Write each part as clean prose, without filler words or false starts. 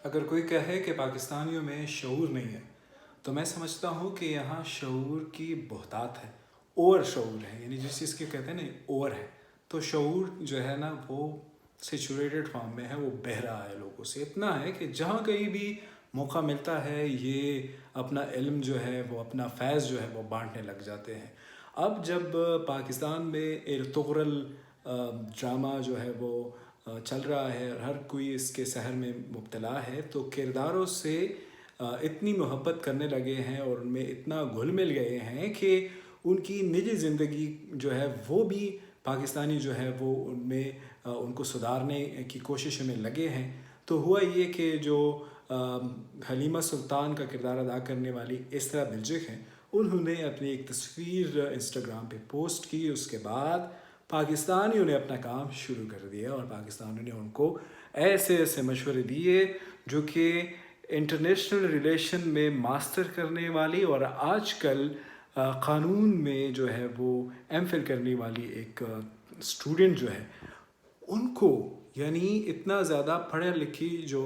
اگر کوئی کہے کہ پاکستانیوں میں شعور نہیں ہے تو میں سمجھتا ہوں کہ یہاں شعور کی بہتات ہے، اوور شعور ہے، یعنی جس چیز کے کہتے ہیں نا اوور ہے، تو شعور جو ہے نا وہ سیچوریٹڈ فارم میں ہے، وہ بہہ رہا ہے لوگوں سے، اتنا ہے کہ جہاں کہیں بھی موقع ملتا ہے یہ اپنا علم جو ہے وہ اپنا فیض جو ہے وہ بانٹنے لگ جاتے ہیں۔ اب جب پاکستان میں ارطغرل ڈرامہ جو ہے وہ چل رہا ہے اور ہر کوئی اس کے سحر میں مبتلا ہے، تو کرداروں سے اتنی محبت کرنے لگے ہیں اور ان میں اتنا گھل مل گئے ہیں کہ ان کی نجی زندگی جو ہے وہ بھی پاکستانی جو ہے وہ ان میں ان کو سدھارنے کی کوشش میں لگے ہیں۔ تو ہوا یہ کہ جو حلیمہ سلطان کا کردار ادا کرنے والی اسرا بلجک ہیں، انہوں نے اپنی ایک تصویر انسٹاگرام پہ پوسٹ کی، اس کے بعد پاکستانیوں نے اپنا کام شروع کر دیا اور پاکستانیوں نے ان کو ایسے ایسے مشورے دیے جو کہ انٹرنیشنل ریلیشن میں ماسٹر کرنے والی اور آج کل قانون میں جو ہے وہ ایم فل کرنے والی ایک اسٹوڈنٹ جو ہے ان کو، یعنی اتنا زیادہ پڑھے لکھی جو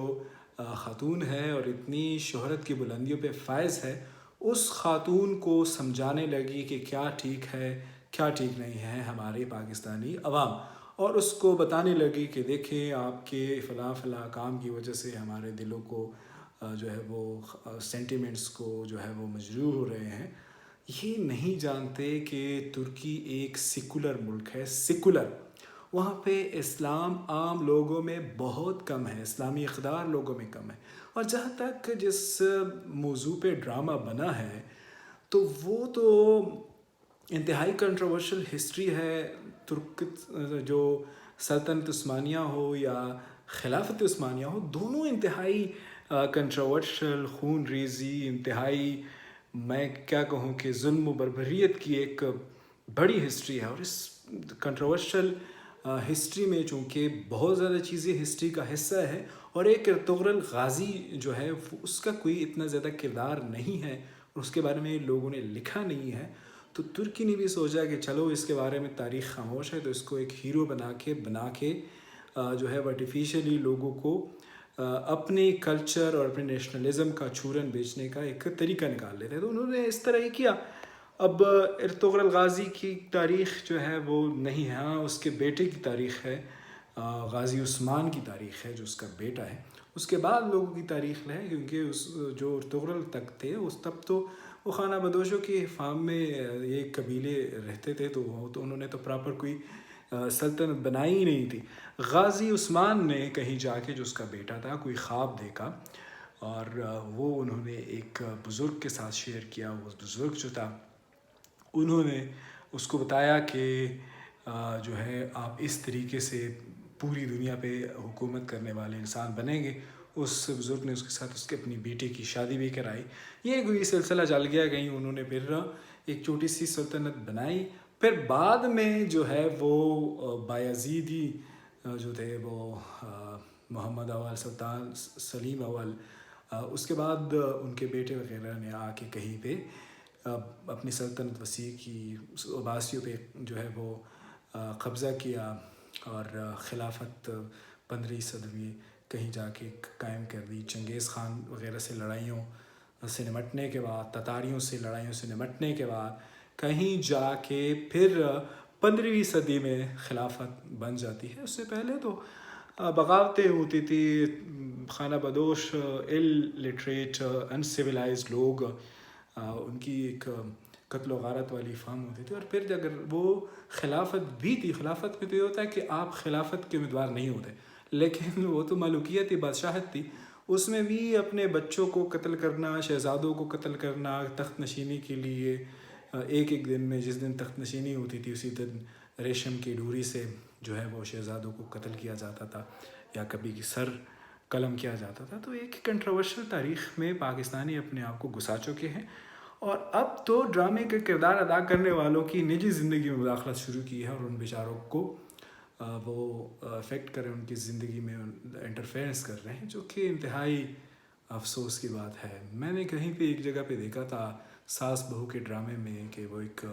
خاتون ہے اور اتنی شہرت کی بلندیوں پہ فائز ہے، اس خاتون کو سمجھانے لگی کہ کیا ٹھیک ہے کیا ٹھیک نہیں ہے ہمارے پاکستانی عوام، اور اس کو بتانے لگی کہ دیکھیں آپ کے فلاں فلاں کام کی وجہ سے ہمارے دلوں کو جو ہے وہ سینٹیمنٹس کو جو ہے وہ مجروح ہو رہے ہیں۔ یہ نہیں جانتے کہ ترکی ایک سیکولر ملک ہے، سیکولر، وہاں پہ اسلام عام لوگوں میں بہت کم ہے، اسلامی اقدار لوگوں میں کم ہے، اور جہاں تک جس موضوع پہ ڈرامہ بنا ہے تو وہ تو انتہائی کنٹروورشل ہسٹری ہے۔ ترک جو سلطنت عثمانیہ ہو یا خلافت عثمانیہ ہو، دونوں انتہائی کنٹروورشل، خون ریزی، انتہائی میں کیا کہوں کہ ظلم و بربریت کی ایک بڑی ہسٹری ہے، اور اس کنٹروورشل ہسٹری میں چونکہ بہت زیادہ چیزیں ہسٹری کا حصہ ہے، اور ایک ارطغرل غازی جو ہے اس کا کوئی اتنا زیادہ کردار نہیں ہے اور اس کے بارے میں لوگوں نے لکھا نہیں ہے، تو ترکی نے بھی سوچا کہ چلو اس کے بارے میں تاریخ خاموش ہے تو اس کو ایک ہیرو بنا کے جو ہے آرٹیفیشلی لوگوں کو اپنے کلچر اور اپنے نیشنلزم کا چورن بیچنے کا ایک طریقہ نکال لیتے ہیں، تو انہوں نے اس طرح ہی کیا۔ اب ارطغرل غازی کی تاریخ جو ہے وہ نہیں ہے، ہاں اس کے بیٹے کی تاریخ ہے، غازی عثمان کی تاریخ ہے جو اس کا بیٹا ہے، اس کے بعد لوگوں کی تاریخ ہے، کیونکہ اس جو ارطغرل تک تھے اس تب تو وہ خانہ بدوشوں کی فارم میں یہ قبیلے رہتے تھے، تو انہوں نے تو پراپر کوئی سلطنت بنائی ہی نہیں تھی۔ غازی عثمان نے کہیں جا کے جو اس کا بیٹا تھا کوئی خواب دیکھا، اور وہ انہوں نے ایک بزرگ کے ساتھ شیئر کیا، وہ بزرگ جو تھا انہوں نے اس کو بتایا کہ جو ہے آپ اس طریقے سے پوری دنیا پہ حکومت کرنے والے انسان بنیں گے۔ اس بزرگ نے اس کے ساتھ اس کے اپنی بیٹی کی شادی بھی کرائی، یہ کوئی سلسلہ چل گیا، کہیں انہوں نے پھر ایک چھوٹی سی سلطنت بنائی، پھر بعد میں جو ہے وہ بایزیدی جو تھے وہ محمد اول سلطان سلیم اول، اس کے بعد ان کے بیٹے وغیرہ نے آ کے کہیں پہ اپنی سلطنت وسیع کی، عباسیوں پہ جو ہے وہ قبضہ کیا، اور خلافت 15ویں صدی کہیں جا کے قائم کر دی۔ چنگیز خان وغیرہ سے لڑائیوں سے نمٹنے کے بعد، تتاریوں سے لڑائیوں سے نمٹنے کے بعد کہیں جا کے پھر 15ویں صدی میں خلافت بن جاتی ہے۔ اس سے پہلے تو بغاوتیں ہوتی تھی، خانہ بدوش، لٹریٹ، انسیولائزڈ لوگ، ان کی ایک قتل و غارت والی فارم ہوتی تھی، اور پھر اگر وہ خلافت بھی تھی، خلافت میں تو یہ ہوتا ہے کہ آپ خلافت کے امیدوار نہیں ہوتے، لیکن وہ تو ملوکیت تھی، بادشاہت تھی، اس میں بھی اپنے بچوں کو قتل کرنا، شہزادوں کو قتل کرنا، تخت نشینی کے لیے ایک ایک دن میں، جس دن تخت نشینی ہوتی تھی اسی دن ریشم کی ڈوری سے جو ہے وہ شہزادوں کو قتل کیا جاتا تھا یا کبھی سر قلم کیا جاتا تھا۔ تو ایک کنٹروورشل تاریخ میں پاکستانی اپنے آپ کو گھسا چکے ہیں، اور اب تو ڈرامے کے کردار ادا کرنے والوں کی نجی زندگی میں مداخلت شروع کی ہے، اور ان بیچاروں کو وہ افیکٹ کر رہے ہیں، ان کی زندگی میں انٹرفیئرنس کر رہے ہیں، جو کہ انتہائی افسوس کی بات ہے۔ میں نے کہیں پہ ایک جگہ پہ دیکھا تھا ساس بہو کے ڈرامے میں کہ وہ ایک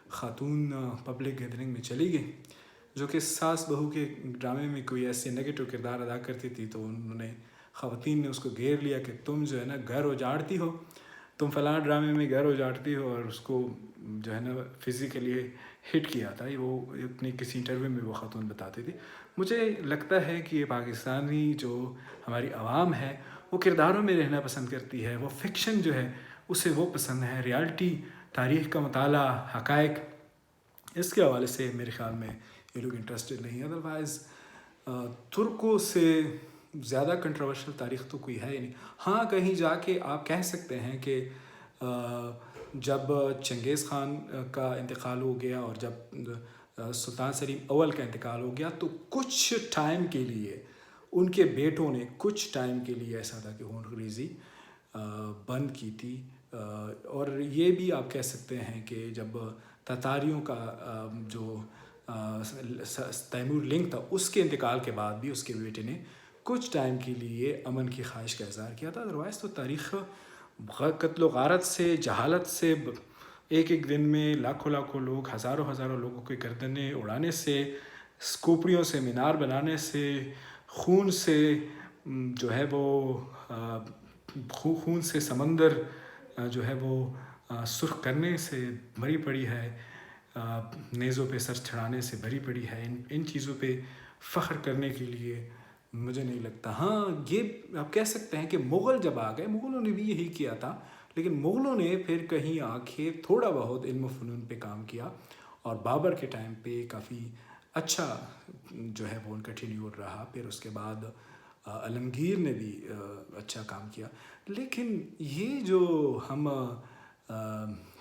خاتون پبلک گیدرنگ میں چلی گئی، جو کہ ساس بہو کے ڈرامے میں کوئی ایسے نگیٹو کردار ادا کرتی تھی، تو انہوں نے خواتین نے اس کو گھیر لیا کہ تم جو ہے نا گھر اجاڑتی ہو، تم فلاں ڈرامے میں گھر اجاڑتی ہو، اور اس کو جو ہے نا فزیکلی ہٹ کیا تھا. وہ اپنی کسی انٹرویو میں وہ خاتون بتاتی تھی. مجھے لگتا ہے کہ یہ پاکستانی جو ہماری عوام ہے وہ کرداروں میں رہنا پسند کرتی ہے، وہ فکشن جو ہے اسے وہ پسند ہے. ریالٹی، تاریخ کا مطالعہ، حقائق، اس کے حوالے سے میرے خیال میں یہ لوگ انٹرسٹڈ نہیں ہیں. ادروائز ترکوں سے زیادہ کنٹروورشل تاریخ تو کوئی ہے ہی نہیں. ہاں کہیں جا کے آپ کہہ سکتے ہیں کہ جب چنگیز خان کا انتقال ہو گیا اور جب سلطان سلیم اول کا انتقال ہو گیا تو کچھ ٹائم کے لیے ان کے بیٹوں نے کچھ ٹائم کے لیے ایسا تھا کہ خون ریزی بند کی تھی. اور یہ بھی آپ کہہ سکتے ہیں کہ جب تاتاریوں کا جو تیمور لنگ تھا اس کے انتقال کے بعد بھی اس کے بیٹے نے کچھ ٹائم کے لیے امن کی خواہش کا اظہار کیا تھا. ادروائز تو تاریخ قتل و غارت سے، جہالت سے، ایک ایک دن میں لاکھوں لاکھوں لوگ، ہزاروں ہزاروں لوگوں کے گردنیں اڑانے سے، اسکوپڑیوں سے مینار بنانے سے، خون سے جو ہے وہ خون سے سمندر جو ہے وہ سرخ کرنے سے بھری پڑی ہے، نیزوں پہ سر چڑھانے سے بھری پڑی ہے. ان چیزوں پہ فخر کرنے کے لیے مجھے نہیں لگتا. ہاں یہ آپ کہہ سکتے ہیں کہ مغل جب آ گئے، مغلوں نے بھی یہی کیا تھا، لیکن مغلوں نے پھر کہیں آ کے تھوڑا بہت علم و فنون پہ کام کیا، اور بابر کے ٹائم پہ کافی اچھا جو ہے وہ ان کا ٹینیور رہا. پھر اس کے بعد عالمگیر نے بھی اچھا کام کیا. لیکن یہ جو ہم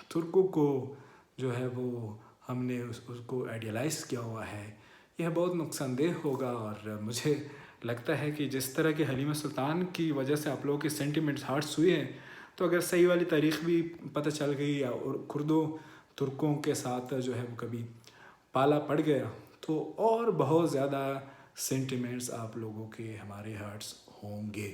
ترکوں کو جو ہے وہ ہم نے اس کو آئیڈیلائز کیا ہوا ہے، یہ بہت نقصان دہ ہوگا. اور مجھے لگتا ہے کہ جس طرح کہ حلیمہ سلطان کی وجہ سے آپ لوگوں کے سینٹیمنٹس ہارٹس ہوئے ہیں، تو اگر صحیح والی تاریخ بھی پتہ چل گئی اور کردوں ترکوں کے ساتھ جو ہے وہ کبھی پالا پڑ گیا تو اور بہت زیادہ سینٹیمنٹس آپ لوگوں کے ہمارے ہارٹس ہوں گے.